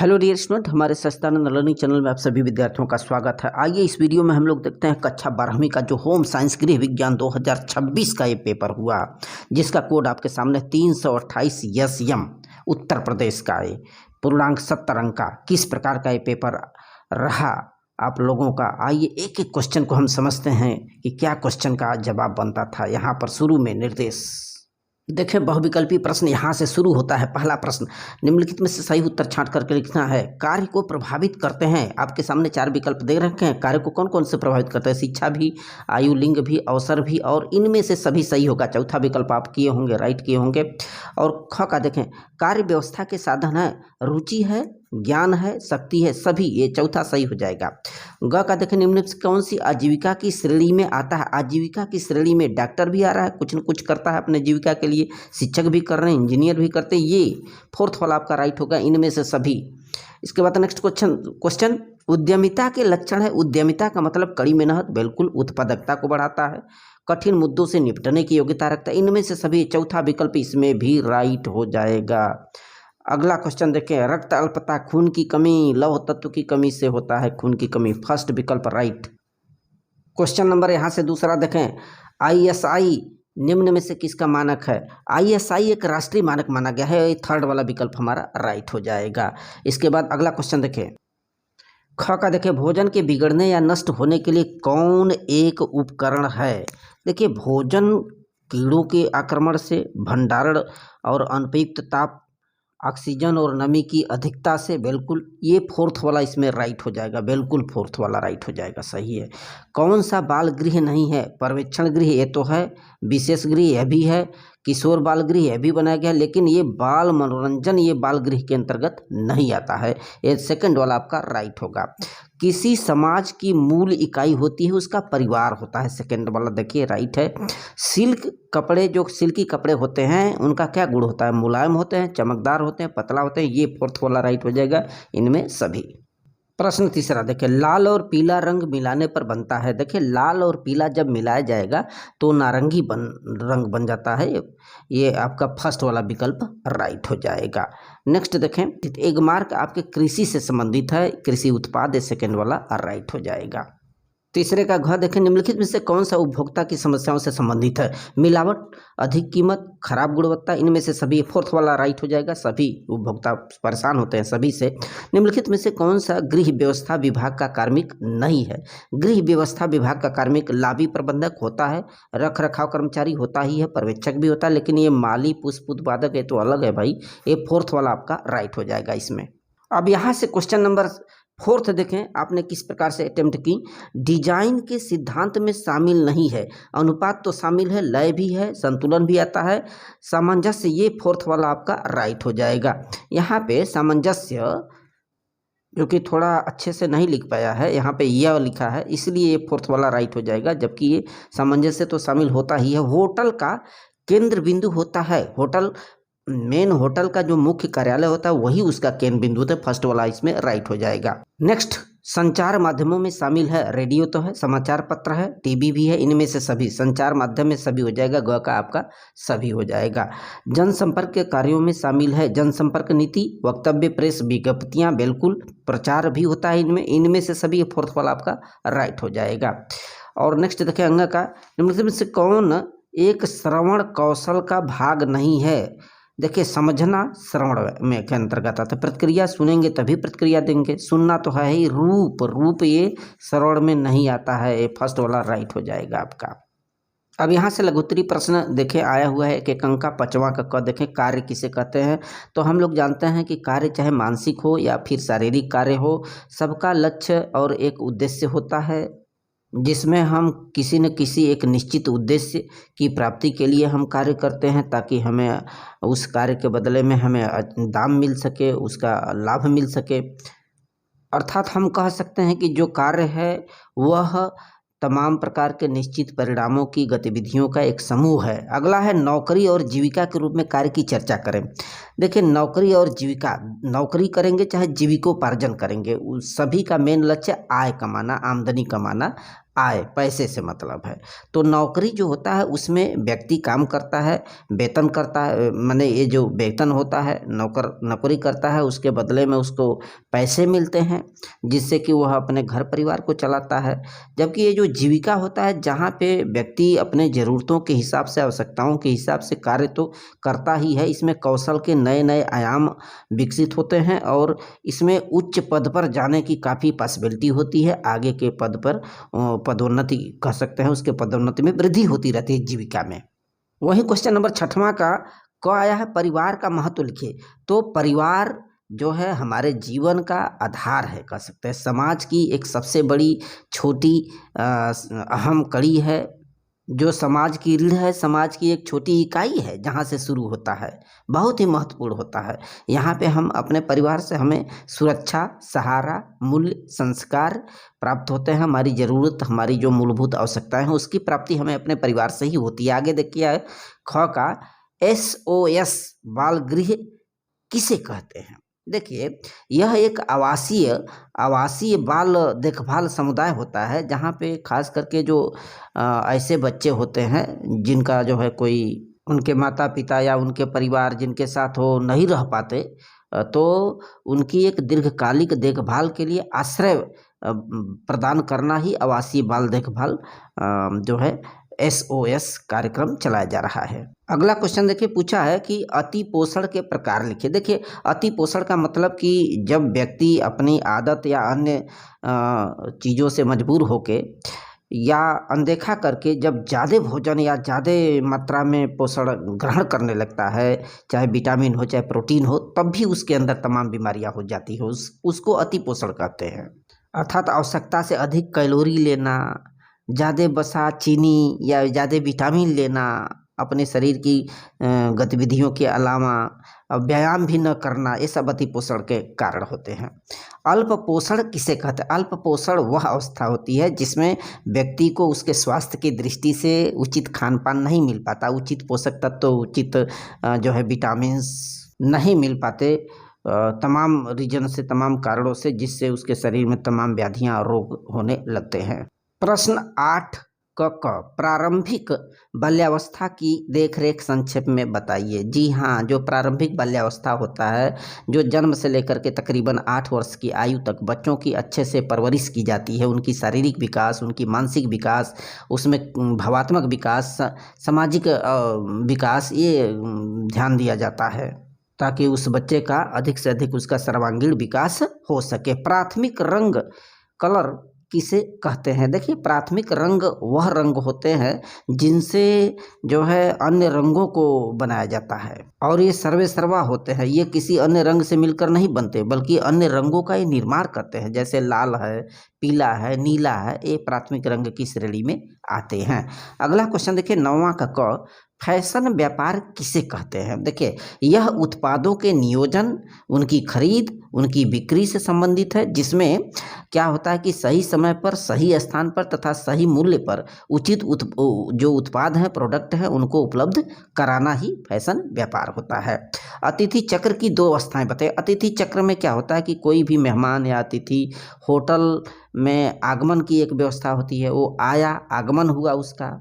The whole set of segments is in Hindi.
हेलो डियर स्टूडेंट, हमारे सच्चिदानंद लर्निंग चैनल में आप सभी विद्यार्थियों का स्वागत है। आइए इस वीडियो में हम लोग देखते हैं कक्षा 12वीं का जो होम साइंस गृह विज्ञान 2026 का ये पेपर हुआ, जिसका कोड आपके सामने 328 SM उत्तर प्रदेश का है। पूर्णांक 70 अंक का किस प्रकार का ये पेपर रहा आप लोगों का। आइए एक एक क्वेश्चन को हम समझते हैं कि क्या क्वेश्चन का जवाब बनता था। यहाँ पर शुरू में निर्देश देखें, बहुविकल्पी प्रश्न यहाँ से शुरू होता है। पहला प्रश्न, निम्नलिखित में से सही उत्तर छांट करके लिखना है। कार्य को प्रभावित करते हैं, आपके सामने 4 विकल्प दे रखे हैं। कार्य को कौन कौन से प्रभावित करते हैं? शिक्षा भी, आयु, लिंग भी, अवसर भी, और इनमें से सभी सही होगा। चौथा विकल्प आप किए होंगे, राइट किए होंगे। और ख का देखें, कार्य व्यवस्था के साधन है, रुचि है, ज्ञान है, शक्ति है, सभी, ये चौथा सही हो जाएगा। ग का देखें, निम्न से कौन सी आजीविका की श्रेणी में आता है? आजीविका की श्रेणी में डॉक्टर भी आ रहा है, कुछ न कुछ करता है अपने जीविका के लिए, शिक्षक भी कर रहे हैं, इंजीनियर भी करते हैं, ये फोर्थ वाला आपका राइट होगा, इनमें से सभी। इसके बाद नेक्स्ट क्वेश्चन, उद्यमिता के लक्षण है। उद्यमिता का मतलब कड़ी मेहनत, बिल्कुल, उत्पादकता को बढ़ाता है, कठिन मुद्दों से निपटने की योग्यता रखता है, इनमें से सभी। चौथा विकल्प इसमें भी राइट हो जाएगा। अगला क्वेश्चन देखें, रक्त अल्पता, खून की कमी, लौह तत्व की कमी से होता है खून की कमी, फर्स्ट विकल्प राइट। क्वेश्चन नंबर यहाँ से दूसरा देखें, ISI निम्न में से किसका मानक है? ISI एक राष्ट्रीय मानक माना गया है, थर्ड वाला विकल्प हमारा राइट हो जाएगा। इसके बाद अगला क्वेश्चन देखें, ख का देखें, भोजन के बिगड़ने या नष्ट होने के लिए कौन एक उपकरण है? देखिए, भोजन कीड़ों के आक्रमण से, भंडारण और अनुपयुक्त ताप, ऑक्सीजन और नमी की अधिकता से, बिल्कुल ये फोर्थ वाला इसमें राइट हो जाएगा, बिल्कुल फोर्थ वाला राइट हो जाएगा, सही है। कौन सा बाल गृह नहीं है? पर्यवेक्षण गृह ये तो है, विशेष गृह यह भी है, किशोर बाल गृह यह भी बनाया गया, लेकिन ये बाल मनोरंजन ये बाल गृह के अंतर्गत नहीं आता है, ये सेकंड वाला आपका राइट होगा। किसी समाज की मूल इकाई होती है, उसका परिवार होता है, सेकंड वाला देखिए राइट है। सिल्क कपड़े, जो सिल्की कपड़े होते हैं उनका क्या गुण होता है? मुलायम होते हैं, चमकदार होते हैं, पतला होते हैं, ये फोर्थ वाला राइट हो जाएगा, इनमें सभी। प्रश्न तीसरा देखिए, लाल और पीला रंग मिलाने पर बनता है। देखिए, लाल और पीला जब मिलाया जाएगा तो नारंगी रंग बन जाता है, ये आपका फर्स्ट वाला विकल्प राइट हो जाएगा। नेक्स्ट देखें, एक मार्क आपके कृषि से संबंधित है, कृषि उत्पाद, सेकेंड वाला राइट हो जाएगा। तीसरे का घ देखें, निम्नलिखित में से कौन सा उपभोक्ता की समस्याओं से संबंधित है? मिलावट, अधिक कीमत, खराब गुणवत्ता, इनमें से सभी, फोर्थ वाला राइट हो जाएगा, सभी उपभोक्ता परेशान होते हैं सभी से। निम्नलिखित में से कौन सा गृह व्यवस्था विभाग का कार्मिक नहीं है? गृह व्यवस्था विभाग का कार्मिक लाबी प्रबंधक होता है, रख रखाव कर्मचारी होता ही है, पर्यवेक्षक भी होता है, लेकिन ये माली, पुष्प उत्पादक ये तो अलग है भाई, ये फोर्थ वाला आपका राइट हो जाएगा इसमें। अब यहाँ से क्वेश्चन नंबर फोर्थ देखें, आपने किस प्रकार से अटेम्प्ट की। डिजाइन के सिद्धांत में शामिल नहीं है, अनुपात तो शामिल है, लय भी है, संतुलन भी आता है, सामंजस्य, ये फोर्थ वाला आपका राइट हो जाएगा। यहाँ पे सामंजस्य जो कि थोड़ा अच्छे से नहीं लिख पाया है, यहाँ पे यह लिखा है, इसलिए ये फोर्थ वाला राइट हो जाएगा, जबकि ये सामंजस्य तो शामिल होता ही है। होटल का केंद्र बिंदु होता है, होटल मेन होटल का जो मुख्य कार्यालय होता है वही उसका केंद्र बिंदु है, फर्स्ट वाला इसमें राइट हो जाएगा। नेक्स्ट, संचार माध्यमों में शामिल है, रेडियो तो है, समाचार पत्र है, टीवी भी है, इनमें से सभी, संचार माध्यम में सभी हो जाएगा, ग का आपका सभी हो जाएगा। जनसंपर्क के कार्यों में शामिल है, जनसंपर्क नीति, वक्तव्य, प्रेस विज्ञप्तियां, बिल्कुल, प्रचार भी होता है इनमें से सभी, फोर्थ वाला आपका राइट हो जाएगा। और नेक्स्ट देखिए, अंग का निम्नलिखित से कौन एक श्रवण कौशल का भाग नहीं है? देखिए, समझना श्रवण में के अंतर्गत आता है, प्रतिक्रिया, सुनेंगे तभी प्रतिक्रिया देंगे, सुनना तो है ही, रूप ये श्रवण में नहीं आता है, ये फर्स्ट वाला राइट हो जाएगा आपका। अब यहाँ से लघुत्तरी प्रश्न देखें आया हुआ है, एक अंक का, 5वां का क देखें, कार्य किसे कहते हैं? तो हम लोग जानते हैं कि कार्य चाहे मानसिक हो या फिर शारीरिक कार्य हो, सबका लक्ष्य और एक उद्देश्य होता है, जिसमें हम किसी न किसी एक निश्चित उद्देश्य की प्राप्ति के लिए हम कार्य करते हैं, ताकि हमें उस कार्य के बदले में हमें दाम मिल सके, उसका लाभ मिल सके। अर्थात हम कह सकते हैं कि जो कार्य है वह तमाम प्रकार के निश्चित परिणामों की गतिविधियों का एक समूह है। अगला है नौकरी और जीविका के रूप में कार्य की चर्चा करें। देखिए, नौकरी और जीविका, नौकरी करेंगे चाहे जीविकोपार्जन करेंगे, उस सभी का मेन लक्ष्य आय कमाना, आमदनी कमाना, आय, पैसे से मतलब है। तो नौकरी जो होता है उसमें व्यक्ति काम करता है, वेतन करता है, माने ये जो वेतन होता है, नौकरी करता है, उसके बदले में उसको पैसे मिलते हैं जिससे कि वह अपने घर परिवार को चलाता है। जबकि ये जो जीविका होता है, जहाँ पे व्यक्ति अपने ज़रूरतों के हिसाब से, आवश्यकताओं के हिसाब से कार्य तो करता ही है, इसमें कौशल के नए नए आयाम विकसित होते हैं और इसमें उच्च पद पर जाने की काफ़ी पॉसिबिलिटी होती है। आगे के पद पर पदोन्नति कह सकते हैं, उसके पदोन्नति में वृद्धि होती रहती है जीविका में। वहीं क्वेश्चन नंबर 6वां का क आया है, परिवार का महत्व लिखिए। तो परिवार जो है हमारे जीवन का आधार है, कह सकते हैं समाज की एक सबसे बड़ी छोटी अहम कड़ी है। जो समाज की रीढ़ है, समाज की एक छोटी इकाई है जहाँ से शुरू होता है, बहुत ही महत्वपूर्ण होता है। यहाँ पे हम अपने परिवार से हमें सुरक्षा, सहारा, मूल्य, संस्कार प्राप्त होते हैं। हमारी ज़रूरत, हमारी जो मूलभूत आवश्यकताएं हैं उसकी प्राप्ति हमें अपने परिवार से ही होती है। आगे देखिए ख का SOS बाल गृह किसे कहते हैं। देखिए, यह एक आवासीय बाल देखभाल समुदाय होता है जहाँ पे खास करके जो ऐसे बच्चे होते हैं जिनका जो है कोई उनके माता पिता या उनके परिवार जिनके साथ वो नहीं रह पाते, तो उनकी एक दीर्घकालिक देखभाल के लिए आश्रय प्रदान करना ही आवासीय बाल देखभाल जो है SOS कार्यक्रम चलाया जा रहा है। अगला क्वेश्चन देखिए, पूछा है कि अति पोषण के प्रकार लिखिए। देखिए, अति पोषण का मतलब कि जब व्यक्ति अपनी आदत या अन्य चीज़ों से मजबूर होके या अनदेखा करके जब ज़्यादा भोजन या ज़्यादा मात्रा में पोषण ग्रहण करने लगता है, चाहे विटामिन हो चाहे प्रोटीन हो, तब भी उसके अंदर तमाम बीमारियां हो जाती है। उसको अति पोषण कहते हैं। अर्थात आवश्यकता से अधिक कैलोरी लेना, ज़्यादा वसा, चीनी या ज़्यादा विटामिन लेना, अपने शरीर की गतिविधियों के अलावा व्यायाम भी न करना, ये सब अति पोषण के कारण होते हैं। अल्प पोषण किसे कहते हैं? अल्प पोषण वह अवस्था होती है जिसमें व्यक्ति को उसके स्वास्थ्य की दृष्टि से उचित खान पान नहीं मिल पाता, उचित पोषक तत्व, उचित जो है विटामिन्स नहीं मिल पाते, तमाम रीजन से, तमाम कारणों से, जिससे उसके शरीर में तमाम व्याधियां और रोग होने लगते हैं। प्रश्न 8 क प्रारंभिक बाल्यावस्था की देखरेख संक्षेप में बताइए। जी हाँ, जो प्रारंभिक बाल्यावस्था होता है, जो जन्म से लेकर के तकरीबन 8 वर्ष की आयु तक बच्चों की अच्छे से परवरिश की जाती है, उनकी शारीरिक विकास, उनकी मानसिक विकास, उसमें भावात्मक विकास, सामाजिक विकास, ये ध्यान दिया जाता है ताकि उस बच्चे का अधिक से अधिक उसका सर्वांगीण विकास हो सके। प्राथमिक रंग, कलर किसे कहते हैं? देखिए, प्राथमिक रंग वह रंग होते हैं जिनसे जो है अन्य रंगों को बनाया जाता है और ये सर्वे सर्वा होते हैं। ये किसी अन्य रंग से मिलकर नहीं बनते बल्कि अन्य रंगों का ये निर्माण करते हैं। जैसे लाल है, पीला है, नीला है, ये प्राथमिक रंग की श्रेणी में आते हैं। अगला क्वेश्चन देखिए, 9वां का क, फैशन व्यापार किसे कहते हैं? देखिए, यह उत्पादों के नियोजन, उनकी खरीद, उनकी बिक्री से संबंधित है, जिसमें क्या होता है कि सही समय पर, सही स्थान पर तथा सही मूल्य पर उचित जो उत्पाद हैं, प्रोडक्ट हैं, उनको उपलब्ध कराना ही फैशन व्यापार होता है। अतिथि चक्र की 2 अवस्थाएं बताइए। अतिथि चक्र में क्या होता है कि कोई भी मेहमान या अतिथि, होटल में आगमन की एक व्यवस्था होती है, वो आया, आगमन हुआ उसका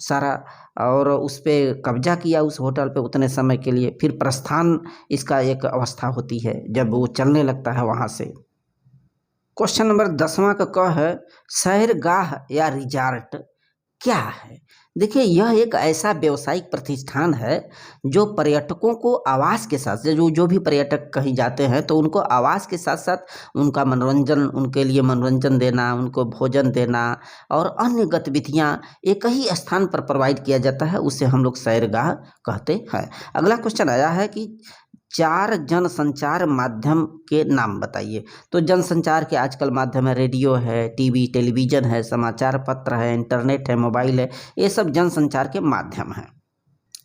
सारा, और उस पर कब्जा किया उस होटल पे उतने समय के लिए, फिर प्रस्थान इसका एक अवस्था होती है जब वो चलने लगता है वहाँ से। क्वेश्चन नंबर 10वां का क है, सैरगाह या रिजॉर्ट क्या है? देखिए, यह एक ऐसा व्यावसायिक प्रतिष्ठान है जो पर्यटकों को आवास के साथ, जो भी पर्यटक कहीं जाते हैं तो उनको आवास के साथ साथ उनका मनोरंजन, उनके लिए मनोरंजन देना, उनको भोजन देना और अन्य गतिविधियां एक ही स्थान पर प्रोवाइड किया जाता है, उसे हम लोग सैरगाह कहते हैं। अगला क्वेश्चन आया है कि 4 जनसंचार माध्यम के नाम बताइए। तो जनसंचार के आजकल माध्यम है, रेडियो है, टीवी, टेलीविज़न है, समाचार पत्र है, इंटरनेट है, मोबाइल है, ये सब जनसंचार के माध्यम हैं।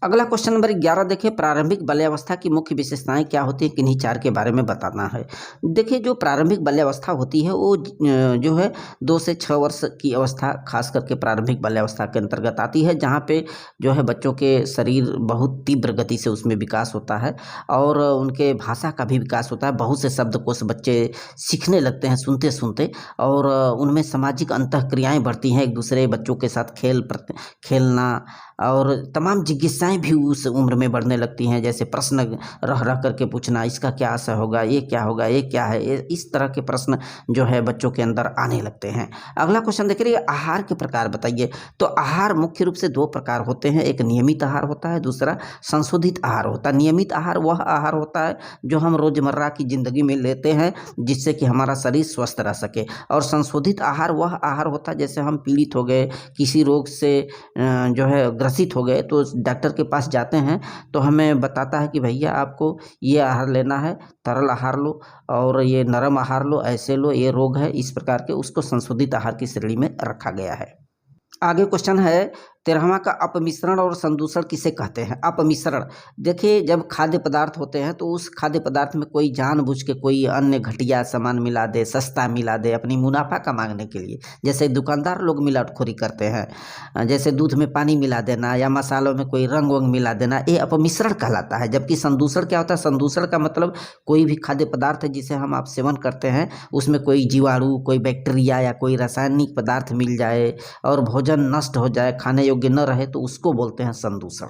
अगला क्वेश्चन नंबर 11 देखिए, प्रारंभिक बाल्यावस्था की मुख्य विशेषताएं क्या होती हैं, किन्हीं चार के बारे में बताना है। देखिए, जो प्रारंभिक बाल्यावस्था होती है वो जो है 2 से 6 वर्ष की अवस्था खास करके प्रारंभिक बाल्यावस्था के अंतर्गत आती है, जहाँ पे जो है बच्चों के शरीर बहुत तीव्र गति से उसमें विकास होता है और उनके भाषा का भी विकास होता है। बहुत से शब्दकोश बच्चे सीखने लगते हैं सुनते सुनते, और उनमें सामाजिक अंतःक्रियाएँ बढ़ती हैं, एक दूसरे बच्चों के साथ खेलना और तमाम जिज्ञासाएं भी उस उम्र में बढ़ने लगती हैं, जैसे प्रश्न रह रह करके पूछना, इसका क्या असर होगा, ये क्या होगा, ये क्या है, इस तरह के प्रश्न जो है बच्चों के अंदर आने लगते हैं। अगला क्वेश्चन देख रही है, आहार के प्रकार बताइए। तो आहार मुख्य रूप से 2 प्रकार होते हैं, एक नियमित आहार होता है, दूसरा संशोधित आहार होता है। नियमित आहार वह आहार होता है जो हम रोजमर्रा की जिंदगी में लेते हैं जिससे कि हमारा शरीर स्वस्थ रह सके, और संशोधित आहार वह आहार होता है जैसे हम पीड़ित हो गए, किसी रोग से जो है ग्रसित हो गए, तो डॉक्टर के पास जाते हैं तो हमें बताता है कि भैया आपको ये आहार लेना है, तरल आहार लो और ये नरम आहार लो, ऐसे लो, ये रोग है, इस प्रकार के उसको संशोधित आहार की श्रेणी में रखा गया है। आगे क्वेश्चन है 13वां का, अपमिश्रण और संदूषण किसे कहते हैं। अपमिश्रण देखिए, जब खाद्य पदार्थ होते हैं तो उस खाद्य पदार्थ में कोई जानबूझ के कोई अन्य घटिया सामान मिला दे, सस्ता मिला दे अपनी मुनाफा कमाने के लिए, जैसे दुकानदार लोग मिलावटखोरी करते हैं, जैसे दूध में पानी मिला देना या मसालों में कोई रंग वंग मिला देना, ये अपमिश्रण कहलाता है। जबकि संदूषण क्या होता है, संदूषण का मतलब कोई भी खाद्य पदार्थ है जिसे हम आप सेवन करते हैं उसमें कोई जीवाणु, कोई बैक्टीरिया या कोई रासायनिक पदार्थ मिल जाए और भोजन नष्ट हो जाए, खाने योग्य न रहे, तो उसको बोलते हैं संदूषण।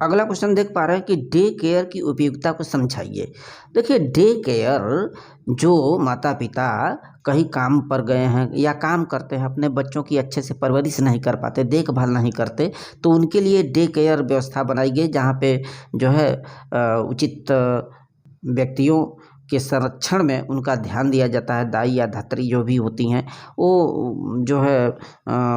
अगला क्वेश्चन देख पा रहे हैं कि डे केयर की उपयोगिता को समझाइए। देखिए, डे केयर जो माता पिता कहीं काम पर गए हैं या काम करते हैं, अपने बच्चों की अच्छे से परवरिश नहीं कर पाते, देखभाल नहीं करते, तो उनके लिए डे केयर व्यवस्था बनाई गई, जहाँ पे जो है उचित व्यक्तियों के संरक्षण में उनका ध्यान दिया जाता है। दाई या धात्री जो भी होती हैं वो जो है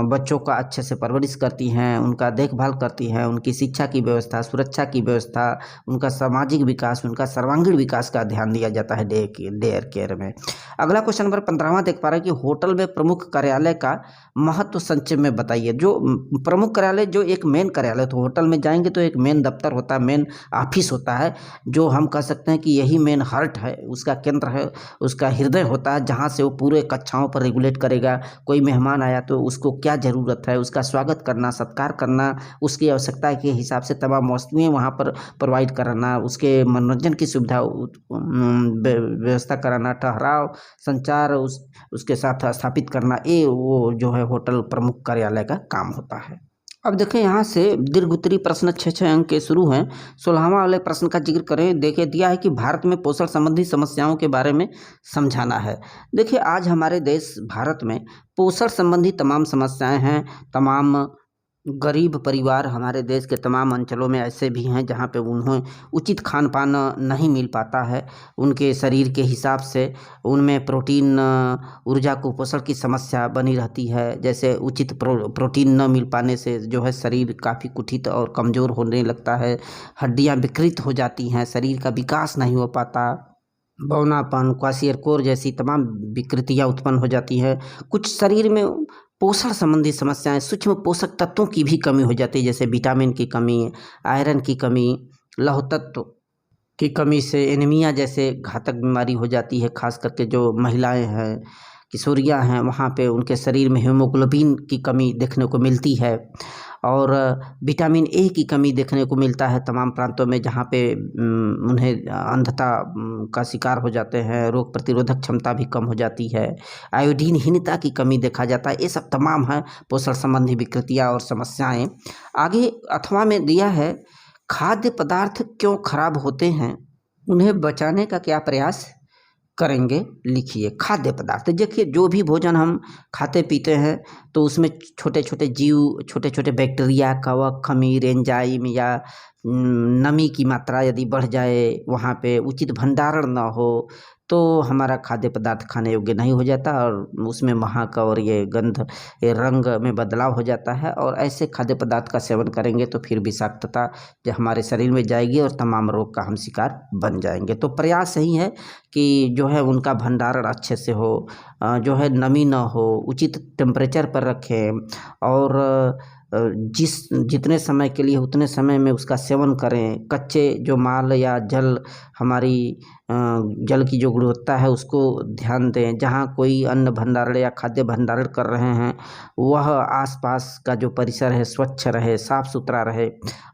बच्चों का अच्छे से परवरिश करती हैं, उनका देखभाल करती हैं, उनकी शिक्षा की व्यवस्था, सुरक्षा की व्यवस्था, उनका सामाजिक विकास, उनका सर्वांगीण विकास का ध्यान दिया जाता है डे केयर में। अगला क्वेश्चन नंबर 15वां देख पा रहे हैं कि होटल में प्रमुख कार्यालय का महत्व संक्षेप में बताइए। जो प्रमुख कार्यालय, जो एक मेन कार्यालय, तो होटल में जाएंगे तो एक मेन दफ्तर होता है, मेन ऑफिस होता है, जो हम कह सकते हैं कि यही मेन हार्ट है, उसका केंद्र है, उसका हृदय होता है, जहाँ से वो पूरे कक्षाओं पर रेगुलेट करेगा। कोई मेहमान आया तो उसको क्या ज़रूरत है, उसका स्वागत करना, सत्कार करना, उसकी आवश्यकता के हिसाब से तमाम वस्तुएं वहाँ पर प्रोवाइड कराना, उसके मनोरंजन की सुविधा व्यवस्था कराना, ठहराव, संचार उसके साथ स्थापित करना, ये वो जो है होटल प्रमुख कार्यालय का काम होता है। अब देखें, यहाँ से दीर्घ उत्तरी प्रश्न 6 अंक के शुरू हैं। 16वां वाले प्रश्न का जिक्र करें। देखिए, दिया है कि भारत में पोषण संबंधी समस्याओं के बारे में समझाना है। देखिए, आज हमारे देश भारत में पोषण संबंधी तमाम समस्याएं हैं। तमाम गरीब परिवार हमारे देश के तमाम अंचलों में ऐसे भी हैं जहाँ पे उन्हें उचित खान पान नहीं मिल पाता है उनके शरीर के हिसाब से, उनमें प्रोटीन, ऊर्जा कुपोषण की समस्या बनी रहती है। जैसे उचित प्रोटीन न मिल पाने से जो है शरीर काफ़ी कुठित और कमज़ोर होने लगता है, हड्डियाँ विकृत हो जाती हैं, शरीर का विकास नहीं हो पाता, बौनापन, क्वाशियरकोर जैसी तमाम विकृतियाँ उत्पन्न हो जाती हैं। कुछ शरीर में पोषण संबंधी समस्याएं, सूक्ष्म पोषक तत्वों की भी कमी हो जाती है, जैसे विटामिन की कमी, आयरन की कमी, लौह तत्व की कमी से एनीमिया जैसे घातक बीमारी हो जाती है। खास करके जो महिलाएं हैं, किशोरियां हैं, वहाँ पे उनके शरीर में हीमोग्लोबिन की कमी देखने को मिलती है, और विटामिन ए की कमी देखने को मिलता है तमाम प्रांतों में, जहाँ पे उन्हें अंधता का शिकार हो जाते हैं, रोग प्रतिरोधक क्षमता भी कम हो जाती है, आयोडीनहीनता की कमी देखा जाता है। ये सब तमाम है पोषण संबंधी विकृतियाँ और समस्याएं। आगे अथवा में दिया है, खाद्य पदार्थ क्यों खराब होते हैं, उन्हें बचाने का क्या प्रयास करेंगे, लिखिए। खाद्य पदार्थ, देखिए जो भी भोजन हम खाते पीते हैं तो उसमें छोटे छोटे जीव, छोटे छोटे बैक्टीरिया, कवक, खमीर, एंजाइम या नमी की मात्रा यदि बढ़ जाए, वहाँ पे उचित भंडारण न हो तो हमारा खाद्य पदार्थ खाने योग्य नहीं हो जाता और उसमें महक और ये गंध, ये रंग में बदलाव हो जाता है, और ऐसे खाद्य पदार्थ का सेवन करेंगे तो फिर विषाक्तता जो हमारे शरीर में जाएगी और तमाम रोग का हम शिकार बन जाएंगे। तो प्रयास यही है कि जो है उनका भंडारण अच्छे से हो, जो है नमी न हो, उचित टेम्परेचर पर रखें, और जितने समय के लिए उतने समय में उसका सेवन करें। कच्चे जो माल या जल हमारी जल की जो गुणवत्ता है उसको ध्यान दें। जहाँ कोई अन्न भंडारण या खाद्य भंडारण कर रहे हैं वह आसपास का जो परिसर है स्वच्छ रहे, साफ सुथरा रहे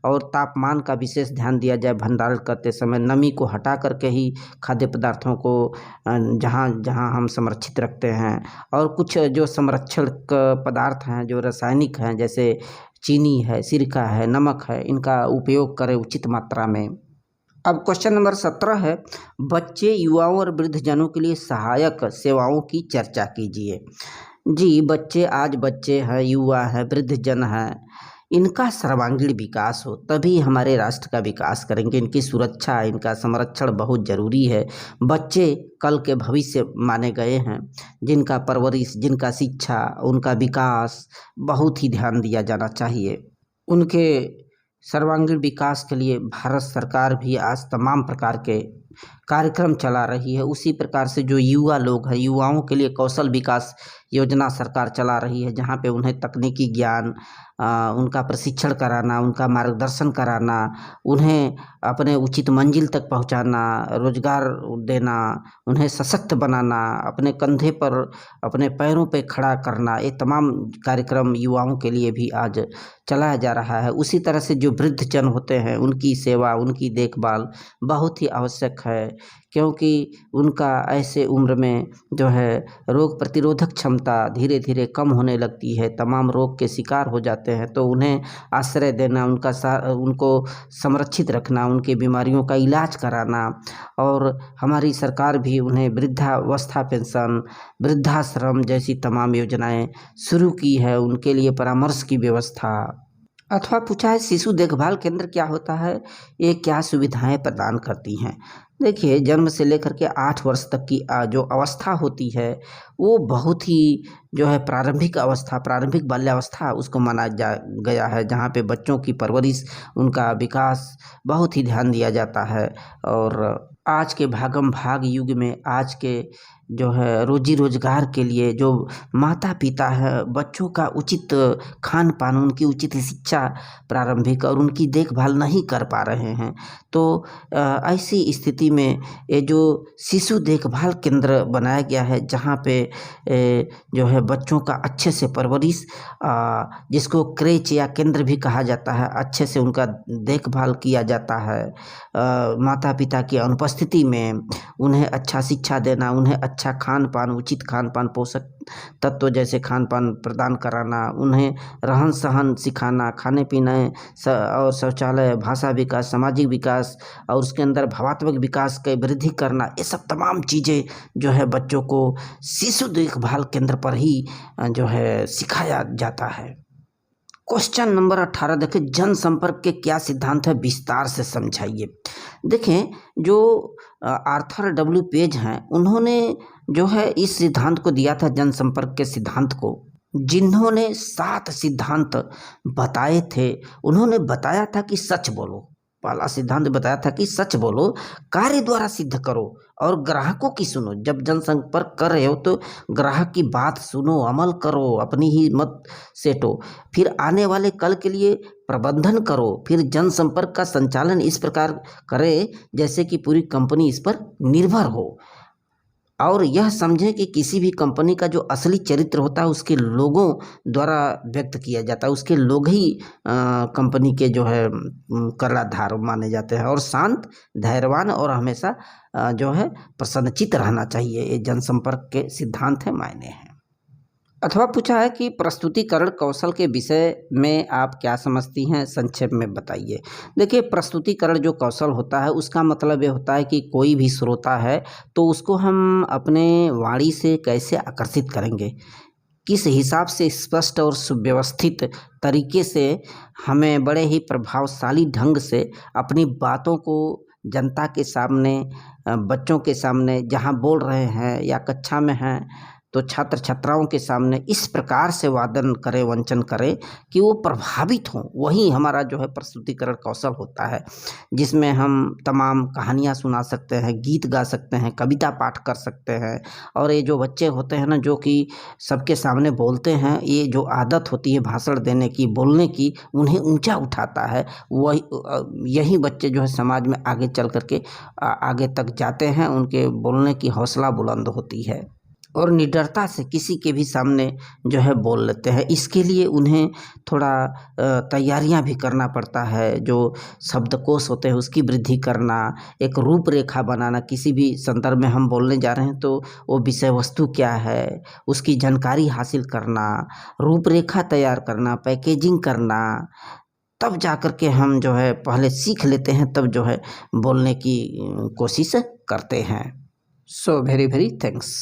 और तापमान का विशेष ध्यान दिया जाए। भंडारण करते समय नमी को हटा करके ही खाद्य पदार्थों को जहाँ जहाँ हम संरक्षित रखते हैं। और कुछ जो संरक्षण पदार्थ हैं जो रासायनिक हैं, जैसे चीनी है, सिरका है, नमक है, इनका उपयोग करें उचित मात्रा में। अब क्वेश्चन नंबर 17 है, बच्चे, युवाओं और वृद्धजनों के लिए सहायक सेवाओं की चर्चा कीजिए। जी, बच्चे हैं, युवा है, वृद्धजन है, इनका सर्वांगीण विकास हो तभी हमारे राष्ट्र का विकास करेंगे। इनकी सुरक्षा, इनका संरक्षण बहुत ज़रूरी है। बच्चे कल के भविष्य माने गए हैं, जिनका परवरिश, जिनका शिक्षा, उनका विकास बहुत ही ध्यान दिया जाना चाहिए। उनके सर्वांगीण विकास के लिए भारत सरकार भी आज तमाम प्रकार के कार्यक्रम चला रही है। उसी प्रकार से जो युवा लोग हैं, युवाओं के लिए कौशल विकास योजना सरकार चला रही है, जहाँ पे उन्हें तकनीकी ज्ञान, उनका प्रशिक्षण कराना, उनका मार्गदर्शन कराना, उन्हें अपने उचित मंजिल तक पहुँचाना, रोजगार देना, उन्हें सशक्त बनाना, अपने कंधे पर अपने पैरों पे खड़ा करना, ये तमाम कार्यक्रम युवाओं के लिए भी आज चलाया जा रहा है। उसी तरह से जो वृद्धजन होते हैं उनकी सेवा, उनकी देखभाल बहुत ही आवश्यक है, क्योंकि उनका ऐसे उम्र में जो है रोग प्रतिरोधक क्षमता धीरे धीरे कम होने लगती है, तमाम रोग के शिकार हो जाते हैं। तो उन्हें आश्रय देना, उनको संरक्षित रखना, उनकी बीमारियों का इलाज कराना, और हमारी सरकार भी उन्हें वृद्धावस्था पेंशन, वृद्धाश्रम जैसी तमाम योजनाएं शुरू की है, उनके लिए परामर्श की व्यवस्था। अथवा पूछा है शिशु देखभाल केंद्र क्या होता है, ये क्या सुविधाएं प्रदान करती हैं। देखिए, जन्म से लेकर के 8 वर्ष तक की जो अवस्था होती है वो बहुत ही जो है प्रारंभिक बाल्यावस्था उसको माना गया है, जहाँ पे बच्चों की परवरिश, उनका विकास बहुत ही ध्यान दिया जाता है। और आज के भागम भाग युग में, आज के जो है रोजी रोजगार के लिए जो माता पिता है, बच्चों का उचित खान पान, उनकी उचित शिक्षा प्रारंभिक और उनकी देखभाल नहीं कर पा रहे हैं। तो ऐसी स्थिति में ये जो शिशु देखभाल केंद्र बनाया गया है, जहाँ पे जो है बच्चों का अच्छे से परवरिश, जिसको क्रेच या केंद्र भी कहा जाता है, अच्छे से उनका देखभाल किया जाता है। माता पिता की अनुपस्थिति में उन्हें अच्छा शिक्षा देना, उन्हें अच्छा खान पान, उचित खान पान, पोषक तत्व जैसे खान पान प्रदान कराना, उन्हें रहन सहन सिखाना, खाने पीने और शौचालय, भाषा विकास, सामाजिक विकास और उसके अंदर भावात्मक विकास की वृद्धि करना, ये सब तमाम चीज़ें जो है बच्चों को शिशु देखभाल केंद्र पर ही जो है सिखाया जाता है। क्वेश्चन नंबर 18 देखें, जनसंपर्क के क्या सिद्धांत है, विस्तार से समझाइए। देखें, जो आर्थर डब्ल्यू पेज हैं, उन्होंने जो है इस सिद्धांत को दिया था, जनसंपर्क के सिद्धांत को, जिन्होंने 7 सिद्धांत बताए थे। उन्होंने बताया था कि सच बोलो, पहला सिद्धांत बताया था कि सच बोलो, कार्य द्वारा सिद्ध करो और ग्राहकों की सुनो। जब जनसंपर्क कर रहे हो तो ग्राहक की बात सुनो, अमल करो, अपनी ही मत सेटो, फिर आने वाले कल के लिए प्रबंधन करो, फिर जनसंपर्क का संचालन इस प्रकार करे जैसे कि पूरी कंपनी इस पर निर्भर हो, और यह समझें कि किसी भी कंपनी का जो असली चरित्र होता है उसके लोगों द्वारा व्यक्त किया जाता है, उसके लोग ही कंपनी के जो है कर्णधार माने जाते हैं। और शांत, धैर्यवान और हमेशा जो है प्रसन्नचित्त रहना चाहिए, ये जनसंपर्क के सिद्धांत है, मायने हैं। अथवा पूछा है कि प्रस्तुतिकरण कौशल के विषय में आप क्या समझती हैं, संक्षेप में बताइए। देखिए, प्रस्तुतिकरण जो कौशल होता है उसका मतलब ये होता है कि कोई भी श्रोता है तो उसको हम अपने वाणी से कैसे आकर्षित करेंगे, किस हिसाब से स्पष्ट और सुव्यवस्थित तरीके से हमें बड़े ही प्रभावशाली ढंग से अपनी बातों को जनता के सामने, बच्चों के सामने जहाँ बोल रहे हैं या कक्षा में हैं, तो छात्र छात्राओं के सामने इस प्रकार से वादन करें, वंचन करें कि वो प्रभावित हों। वही हमारा जो है प्रस्तुतिकरण कौशल होता है, जिसमें हम तमाम कहानियाँ सुना सकते हैं, गीत गा सकते हैं, कविता पाठ कर सकते हैं। और ये जो बच्चे होते हैं ना, जो कि सबके सामने बोलते हैं, ये जो आदत होती है भाषण देने की, बोलने की, उन्हें ऊंचा उठाता है। वही यही बच्चे जो है समाज में आगे चल करके आगे तक जाते हैं, उनके बोलने की हौसला बुलंद होती है और निडरता से किसी के भी सामने जो है बोल लेते हैं। इसके लिए उन्हें थोड़ा तैयारियां भी करना पड़ता है। जो शब्दकोश होते हैं उसकी वृद्धि करना, एक रूपरेखा बनाना, किसी भी संदर्भ में हम बोलने जा रहे हैं तो वो विषय वस्तु क्या है उसकी जानकारी हासिल करना, रूपरेखा तैयार करना, पैकेजिंग करना, तब जा कर के हम जो है पहले सीख लेते हैं, तब जो है बोलने की कोशिश करते हैं। So very very thanks.